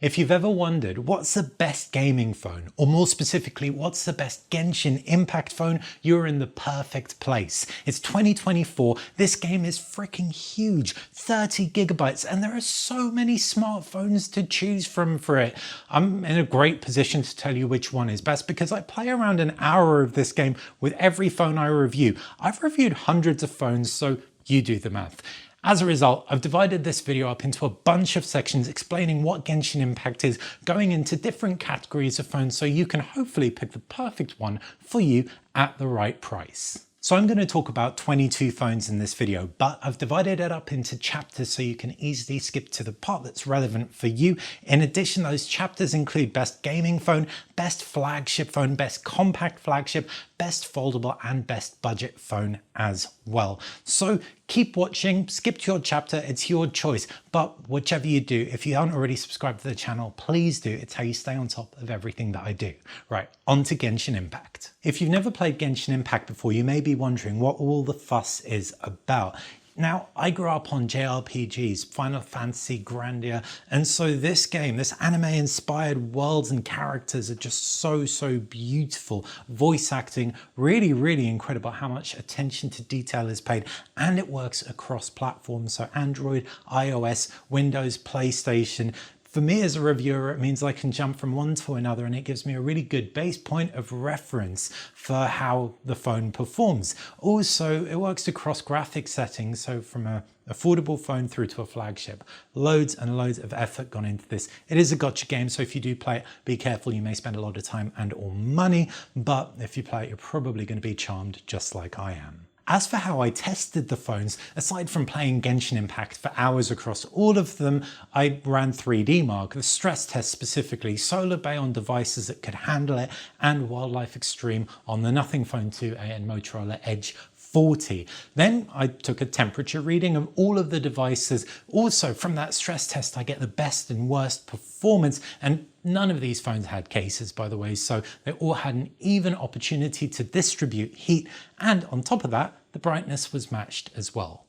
If you've ever wondered what's the best gaming phone, or more specifically, what's the best Genshin Impact phone, you're in the perfect place. It's 2024, this game is freaking huge, 30 gigabytes, and there are so many smartphones to choose from for it. I'm in a great position to tell you which one is best because I play around an hour of this game with every phone I review. I've reviewed hundreds of phones, so you do the math. As a result, I've divided this video up into a bunch of sections explaining what Genshin Impact is, going into different categories of phones so you can hopefully pick the perfect one for you at the right price. So I'm going to talk about 22 phones in this video, but I've divided it up into chapters so you can easily skip to the part that's relevant for you. In addition, those chapters include best gaming phone, best flagship phone, best compact flagship, best foldable, and best budget phone as well. So keep watching, skip to your chapter, it's your choice. But whichever you do, if you aren't already subscribed to the channel, please do. It's how you stay on top of everything that I do. Right, on to Genshin Impact. If you've never played Genshin Impact before, you may be wondering what all the fuss is about. Now, I grew up on JRPGs, Final Fantasy, Grandia, and so this game, this anime-inspired worlds and characters are just so beautiful. Voice acting, really incredible how much attention to detail is paid, and it works across platforms, so Android, iOS, Windows, PlayStation. For me as a reviewer, it means I can jump from one to another and it gives me a really good base point of reference for how the phone performs. Also, it works across graphic settings, so from a affordable phone through to a flagship. Loads and loads of effort gone into this. It is a gotcha game, so if you do play it, be careful, you may spend a lot of time and or money, but if you play it, you're probably going to be charmed just like I am. As for how I tested the phones, aside from playing Genshin Impact for hours across all of them, I ran 3D Mark, the stress test specifically, Solar Bay on devices that could handle it, and Wildlife Extreme on the Nothing Phone 2a and Motorola Edge 40. Then I took a temperature reading of all of the devices. Also from that stress test, I get the best and worst performance, and none of these phones had cases, by the way, so they all had an even opportunity to distribute heat, and on top of that, the brightness was matched as well.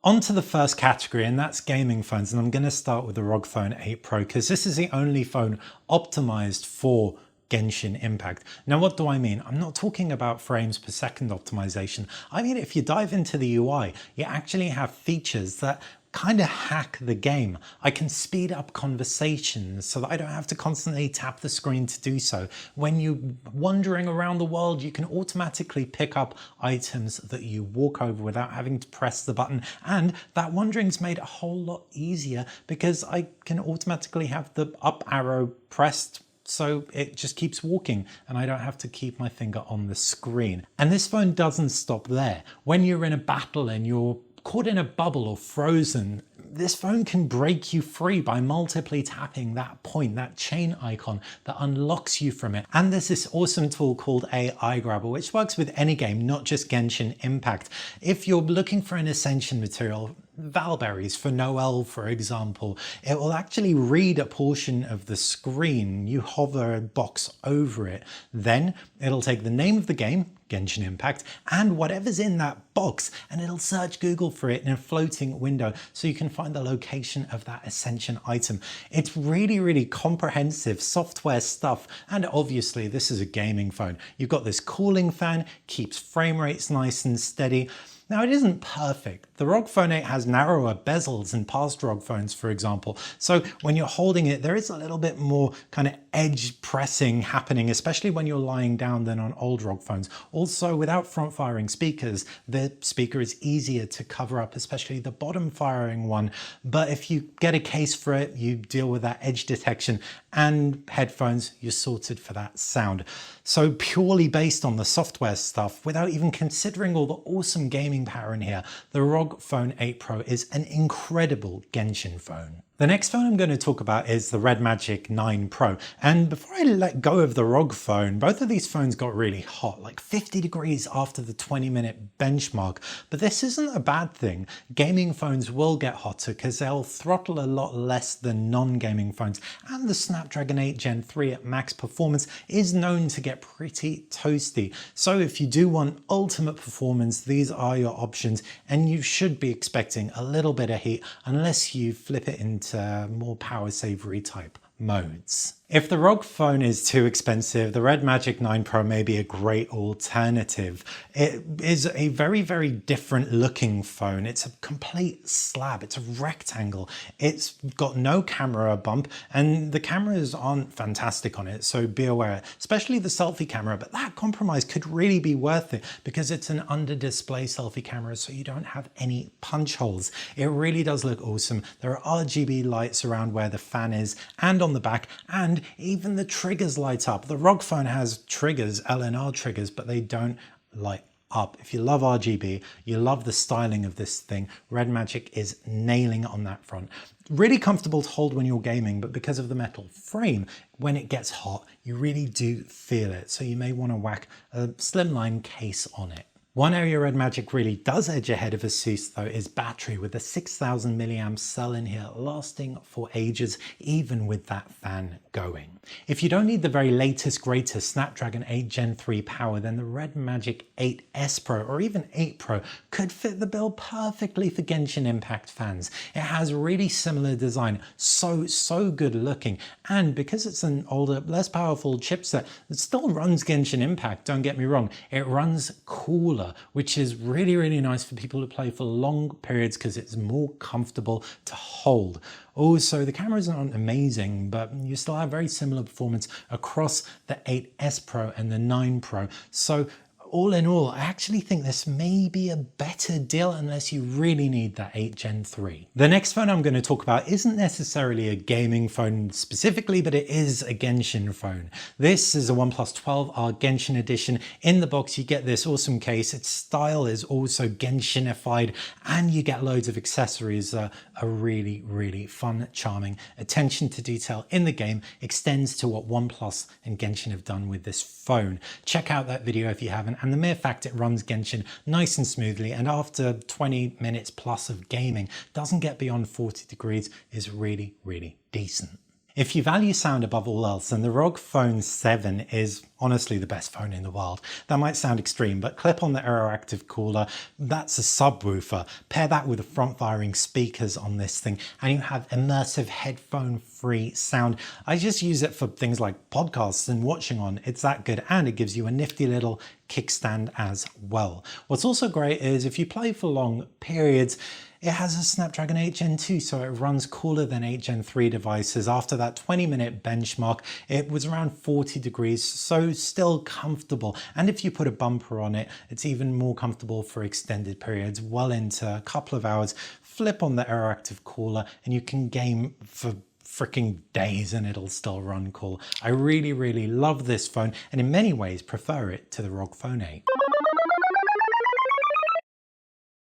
On to the first category, and that's gaming phones, and I'm going to start with the ROG Phone 8 Pro because this is the only phone optimized for Genshin Impact. Now, what do I mean? I'm not talking about frames per second optimization. I mean, if you dive into the UI, you actually have features that kind of hack the game. I can speed up conversations so that I don't have to constantly tap the screen to do so. When you're wandering around the world, you can automatically pick up items that you walk over without having to press the button. And that wandering's made a whole lot easier because I can automatically have the up arrow pressed, so it just keeps walking and I don't have to keep my finger on the screen. And this phone doesn't stop there. When you're in a battle and you're caught in a bubble or frozen, this phone can break you free by multiply tapping that point, that chain icon that unlocks you from it. And there's this awesome tool called AI Grabber, which works with any game, not just Genshin Impact. If you're looking for an Ascension material, Valberries for Noel, for example, it will actually read a portion of the screen. You hover a box over it, then it'll take the name of the game, Genshin Impact, and whatever's in that box, and it'll search Google for it in a floating window so you can find the location of that Ascension item. It's really comprehensive software stuff, and obviously this is a gaming phone. You've got this cooling fan, keeps frame rates nice and steady. Now, it isn't perfect. The ROG Phone 8 has narrower bezels than past ROG phones, for example. So when you're holding it, there is a little bit more kind of edge pressing happening, especially when you're lying down than on old ROG phones. Also, without front firing speakers, the speaker is easier to cover up, especially the bottom firing one. But if you get a case for it, you deal with that edge detection, and headphones, you're sorted for that sound. So purely based on the software stuff, without even considering all the awesome gaming power in here, the ROG Phone 8 Pro is an incredible Genshin phone. The next phone I'm going to talk about is the Redmagic 9 Pro. And before I let go of the ROG phone, both of these phones got really hot, like 50 degrees after the 20-minute benchmark. But this isn't a bad thing. Gaming phones will get hotter because they'll throttle a lot less than non-gaming phones. And the Snapdragon 8 Gen 3 at max performance is known to get pretty toasty. So if you do want ultimate performance, these are your options. And you should be expecting a little bit of heat unless you flip it into into more power savory type modes. If the ROG Phone is too expensive, the Redmagic 9 Pro may be a great alternative. It is a very, very different looking phone. It's a complete slab, it's a rectangle. It's got no camera bump and the cameras aren't fantastic on it, so be aware, especially the selfie camera, but that compromise could really be worth it because it's an under display selfie camera, so you don't have any punch holes. It really does look awesome. There are RGB lights around where the fan is and on the back, and even the triggers light up. The ROG Phone has triggers, LNR triggers, but they don't light up. If you love RGB, you love the styling of this thing, Redmagic is nailing it on that front. Really comfortable to hold when you're gaming, but because of the metal frame, when it gets hot, you really do feel it. So you may want to whack a slimline case on it. One area Redmagic really does edge ahead of Asus though is battery, with a 6000 milliamp cell in here lasting for ages even with that fan going. If you don't need the very latest greatest Snapdragon 8 Gen 3 power, then the Redmagic 8S Pro or even 8 Pro could fit the bill perfectly for Genshin Impact fans. It has really similar design, so good looking, and because it's an older, less powerful chipset, it still runs Genshin Impact, don't get me wrong, it runs cooler, which is really nice for people who play for long periods because it's more comfortable to hold. Also, the cameras aren't amazing, but you still have very similar performance across the 8S Pro and the 9 Pro. So all in all, I actually think this may be a better deal unless you really need that 8 Gen 3. The next phone I'm going to talk about isn't necessarily a gaming phone specifically, but it is a Genshin phone. This is a OnePlus 12R Genshin edition. In the box, you get this awesome case. Its style is also Genshinified, and you get loads of accessories. A really fun, charming attention to detail in the game extends to what OnePlus and Genshin have done with this phone. Check out that video if you haven't. And the mere fact it runs Genshin nice and smoothly and after 20 minutes plus of gaming doesn't get beyond 40 degrees is really decent. If you value sound above all else, then the ROG Phone 7 is honestly the best phone in the world. That might sound extreme, but clip on the Aeroactive cooler, that's a subwoofer. Pair that with the front-firing speakers on this thing, and you have immersive headphone-free sound. I just use it for things like podcasts and watching on. It's that good, and it gives you a nifty little kickstand as well. What's also great is if you play for long periods, it has a Snapdragon 8 Gen 2, so it runs cooler than 8 Gen 3 devices. After that 20-minute benchmark, it was around 40 degrees, so still comfortable. And if you put a bumper on it, it's even more comfortable for extended periods, well into a couple of hours. Flip on the Aeroactive cooler and you can game for freaking days and it'll still run cool. I really love this phone, and in many ways prefer it to the ROG Phone 8.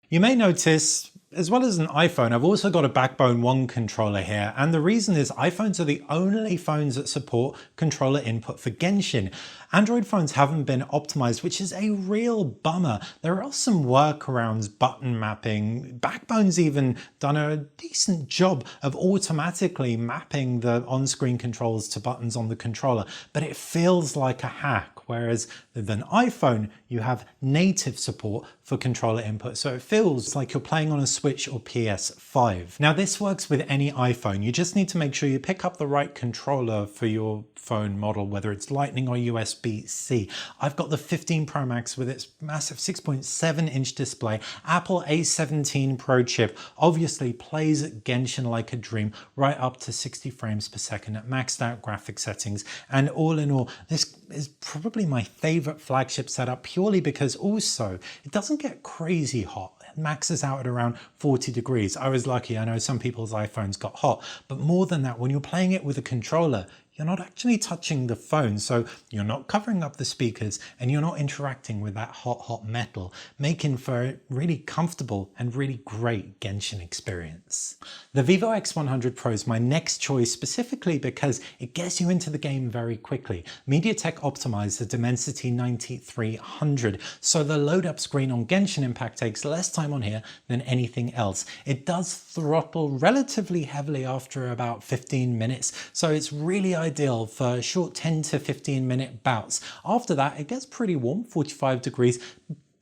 You may notice, as well as an iPhone, I've also got a Backbone One controller here, and the reason is iPhones are the only phones that support controller input for Genshin. Android phones haven't been optimized, which is a real bummer. There are some workarounds, button mapping. Backbone's even done a decent job of automatically mapping the on-screen controls to buttons on the controller, but it feels like a hack, whereas with an iPhone, you have native support for controller input, so it feels like you're playing on a Switch or PS5. Now this works with any iPhone, you just need to make sure you pick up the right controller for your phone model, whether it's Lightning or USB-C. I've got the 15 Pro Max with its massive 6.7-inch display. Apple A17 Pro chip obviously plays Genshin like a dream, right up to 60 frames per second at maxed out graphic settings. And all in all, this is probably my favorite flagship setup, purely because also it doesn't get crazy hot. It maxes out at around 40 degrees. I was lucky. I know some people's iPhones got hot, but more than that, when you're playing it with a controller, you're not actually touching the phone, so you're not covering up the speakers and you're not interacting with that hot metal, making for a really comfortable and really great Genshin experience. The Vivo X100 Pro is my next choice, specifically because it gets you into the game very quickly. MediaTek optimized the Dimensity 9300, so the load up screen on Genshin Impact takes less time on here than anything else. It does throttle relatively heavily after about 15 minutes, so it's really ideal for short 10 to 15 minute bouts. After that, it gets pretty warm, 45 degrees,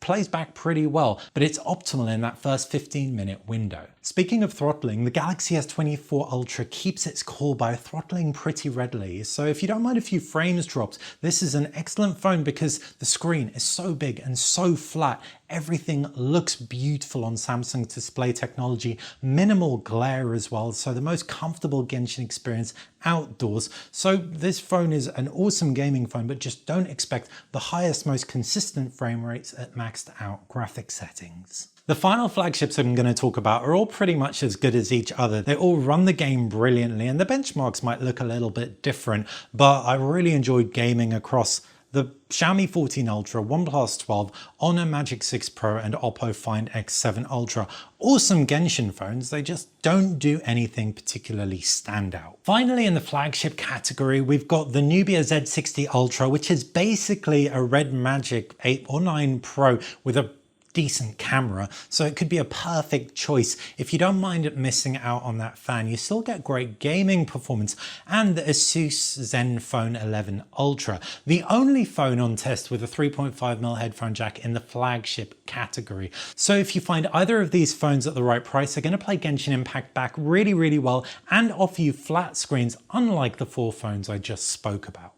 plays back pretty well, but it's optimal in that first 15-minute window. Speaking of throttling, the Galaxy S24 Ultra keeps its cool by throttling pretty readily. So if you don't mind a few frames dropped, this is an excellent phone because the screen is so big and so flat. Everything looks beautiful on Samsung display technology, minimal glare as well, so the most comfortable Genshin experience outdoors. So this phone is an awesome gaming phone, but just don't expect the highest, most consistent frame rates at maxed out graphics settings. The final flagships I'm going to talk about are all pretty much as good as each other. They all run the game brilliantly, and the benchmarks might look a little bit different, but I really enjoyed gaming across the Xiaomi 14 Ultra, OnePlus 12, Honor Magic 6 Pro and Oppo Find X7 Ultra. Awesome Genshin phones, they just don't do anything particularly standout. Finally, in the flagship category, we've got the Nubia Z60 Ultra, which is basically a Redmagic 8 or 9 Pro with a decent camera, so it could be a perfect choice. If you don't mind missing out on that fan, you still get great gaming performance, and the Asus Zenfone 11 Ultra, the only phone on test with a 3.5mm headphone jack in the flagship category. So if you find either of these phones at the right price, they're going to play Genshin Impact back really well and offer you flat screens, unlike the 4 phones I just spoke about.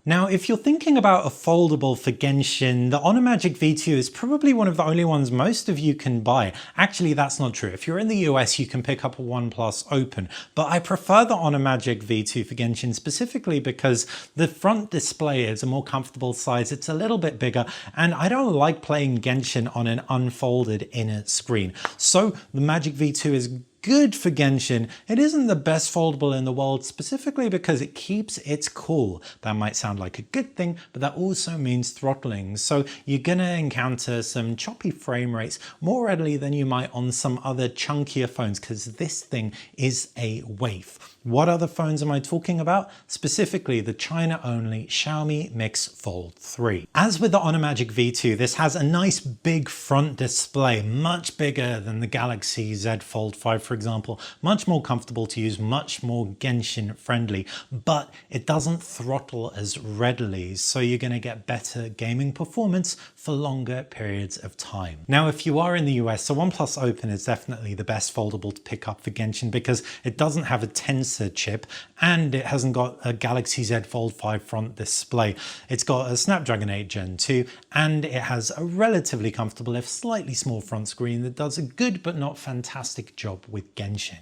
Now, if you're thinking about a foldable for Genshin, the Honor Magic V2 is probably one of the only ones most of you can buy. Actually, that's not true. If you're in the US, you can pick up a OnePlus Open, but I prefer the Honor Magic V2 for Genshin specifically because the front display is a more comfortable size. It's a little bit bigger, and I don't like playing Genshin on an unfolded inner screen. So the Magic V2 is good for Genshin. It isn't the best foldable in the world, specifically because it keeps its cool. That might sound like a good thing, but that also means throttling. So you're gonna encounter some choppy frame rates more readily than you might on some other chunkier phones, because this thing is a waif. What other phones am I talking about? Specifically the China-only Xiaomi Mix Fold 3. As with the Honor Magic V2, this has a nice big front display, much bigger than the Galaxy Z Fold 5, for example, much more comfortable to use, much more Genshin friendly, but it doesn't throttle as readily, so you're going to get better gaming performance for longer periods of time. Now, if you are in the US, the OnePlus Open is definitely the best foldable to pick up for Genshin because it doesn't have a Tensor chip and it hasn't got a Galaxy Z Fold 5 front display. It's got a Snapdragon 8 Gen 2 and it has a relatively comfortable, if slightly small front screen that does a good but not fantastic job with Genshin.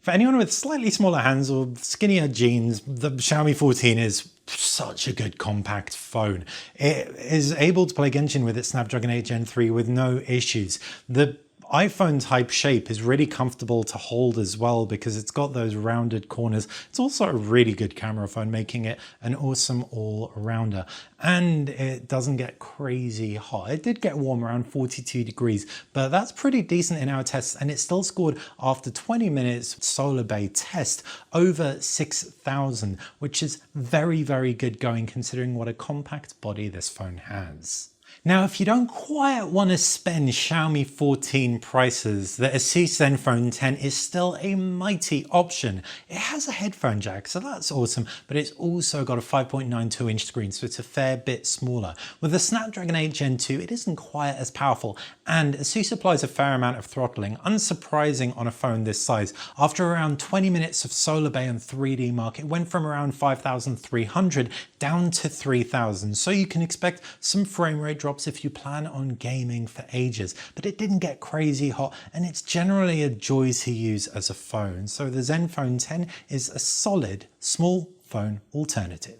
For anyone with slightly smaller hands or skinnier jeans, the Xiaomi 14 is such a good compact phone. It is able to play Genshin with its Snapdragon 8 Gen 3 with no issues. The iPhone type shape is really comfortable to hold as well because it's got those rounded corners. It's also a really good camera phone, making it an awesome all-rounder. And it doesn't get crazy hot. It did get warm around 42 degrees, but that's pretty decent in our tests, and it still scored after 20 minutes Solar Bay test over 6,000, which is very good going considering what a compact body this phone has. Now, if you don't quite want to spend Xiaomi 14 prices, the Asus Zenfone 10 is still a mighty option. It has a headphone jack, so that's awesome, but it's also got a 5.92-inch screen, so it's a fair bit smaller. With the Snapdragon 8 Gen 2, it isn't quite as powerful, and Asus applies a fair amount of throttling, unsurprising on a phone this size. After around 20 minutes of Solar Bay and 3D Mark, it went from around 5,300 down to 3,000, so you can expect some frame rate drops if you plan on gaming for ages, but it didn't get crazy hot and it's generally a joy to use as a phone. So the Zenfone 10 is a solid small phone alternative.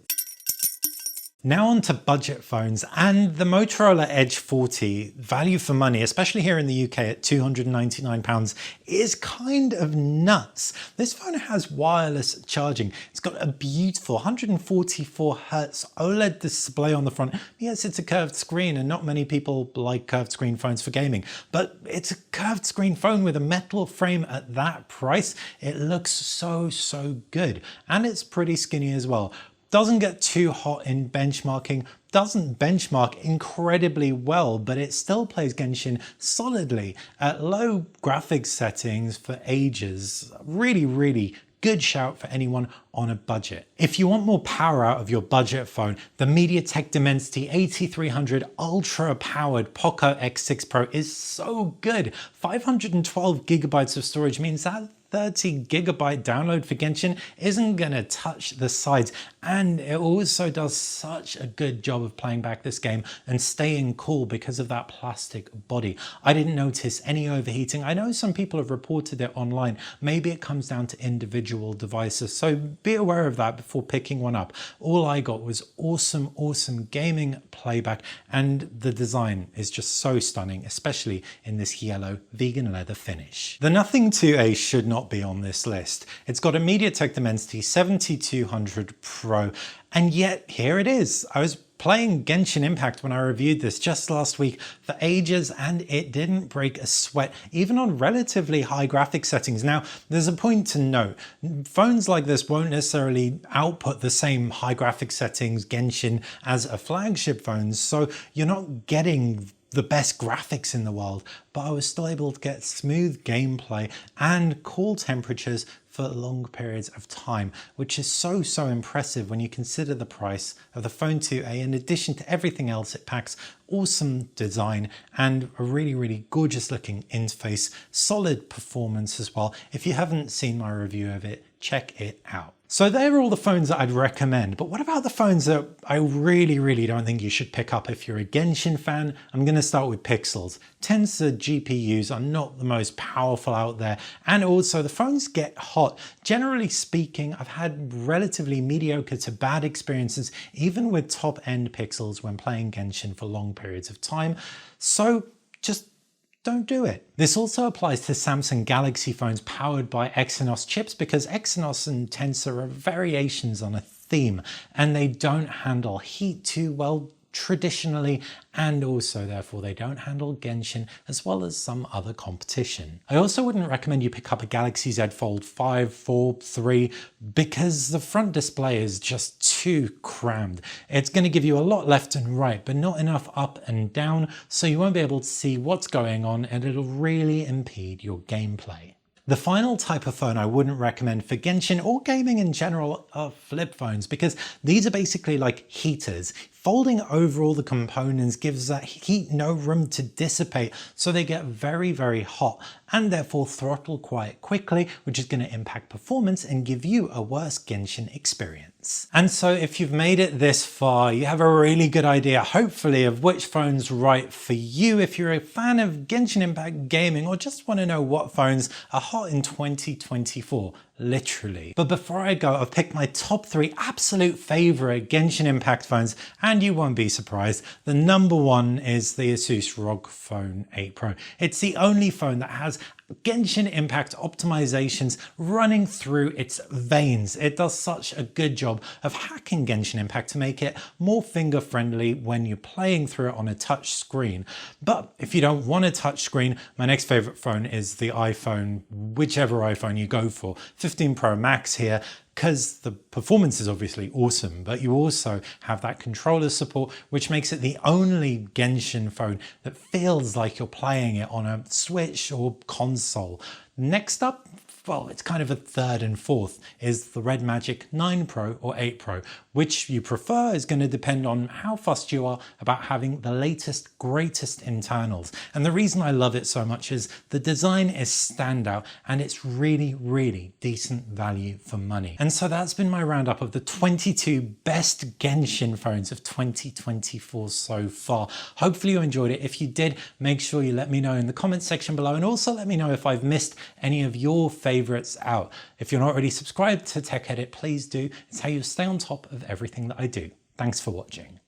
Now on to budget phones, and the Motorola Edge 40, value for money, especially here in the UK at £299, is kind of nuts. This phone has wireless charging. It's got a beautiful 144Hz OLED display on the front. Yes, it's a curved screen and not many people like curved screen phones for gaming, but it's a curved screen phone with a metal frame at that price. It looks so good, and it's pretty skinny as well. Doesn't get too hot in benchmarking, doesn't benchmark incredibly well, but it still plays Genshin solidly at low graphics settings for ages. Really good shout for anyone on a budget. If you want more power out of your budget phone, the MediaTek Dimensity 8300 Ultra powered Poco X6 Pro is so good. 512 gigabytes of storage means that 30 gigabyte download for Genshin isn't gonna touch the sides, and it also does such a good job of playing back this game and staying cool because of that plastic body. I didn't notice any overheating. I know some people have reported it online. Maybe it comes down to individual devices, so be aware of that before picking one up. All I got was awesome gaming playback, and the design is just so stunning, especially in this yellow vegan leather finish. The Nothing 2A should not be on this list. It's got a MediaTek Dimensity 7200 Pro, and yet here it is. I was playing Genshin Impact when I reviewed this just last week for ages, and it didn't break a sweat, even on relatively high graphics settings. Now, there's a point to note. Phones like this won't necessarily output the same high graphics settings Genshin as a flagship phone, so you're not getting the best graphics in the world, but I was still able to get smooth gameplay and cool temperatures for long periods of time, which is so impressive when you consider the price of the Phone 2A. In addition to everything else, it packs awesome design and a really gorgeous looking interface, solid performance as well. If you haven't seen my review of it, check it out. So they're all the phones that I'd recommend, but what about the phones that I really don't think you should pick up if you're a Genshin fan? I'm going to start with Pixels. Tensor GPUs are not the most powerful out there, and also the phones get hot. Generally speaking, I've had relatively mediocre to bad experiences even with top-end Pixels when playing Genshin for long periods of time, so just don't do it. This also applies to Samsung Galaxy phones powered by Exynos chips, because Exynos and Tensor are variations on a theme, and they don't handle heat too well traditionally, and also therefore they don't handle Genshin as well as some other competition. I also wouldn't recommend you pick up a Galaxy Z Fold 5, 4, 3 because the front display is just too crammed. It's going to give you a lot left and right, but not enough up and down, so you won't be able to see what's going on, and it'll really impede your gameplay. The final type of phone I wouldn't recommend for Genshin or gaming in general are flip phones, because these are basically like heaters. Folding over all the components gives that heat no room to dissipate, so they get very hot and therefore throttle quite quickly, which is going to impact performance and give you a worse Genshin experience. And so if you've made it this far, you have a really good idea, hopefully, of which phone's right for you if you're a fan of Genshin Impact gaming or just want to know what phones are hot in 2024. Literally. But before I go, I've picked my top 3 absolute favorite Genshin Impact phones, and you won't be surprised. The number 1 is the Asus ROG Phone 8 Pro. It's the only phone that has Genshin Impact optimizations running through its veins. It does such a good job of hacking Genshin Impact to make it more finger friendly when you're playing through it on a touch screen. But if you don't want a touch screen, my next favorite phone is the iPhone, whichever iPhone you go for. 15 Pro Max here, because the performance is obviously awesome, but you also have that controller support, which makes it the only Genshin phone that feels like you're playing it on a Switch or console. Next up, well, it's kind of a third and fourth, is the Redmagic 9 Pro or 8 Pro. Which you prefer is going to depend on how fussed you are about having the latest, greatest internals. And the reason I love it so much is the design is standout, and it's really decent value for money. And so that's been my roundup of the 22 best Genshin phones of 2024 so far. Hopefully you enjoyed it. If you did, make sure you let me know in the comments section below, and also let me know if I've missed any of your favorites out. If you're not already subscribed to Tech Edit, please do. It's how you stay on top of everything that I do. Thanks for watching.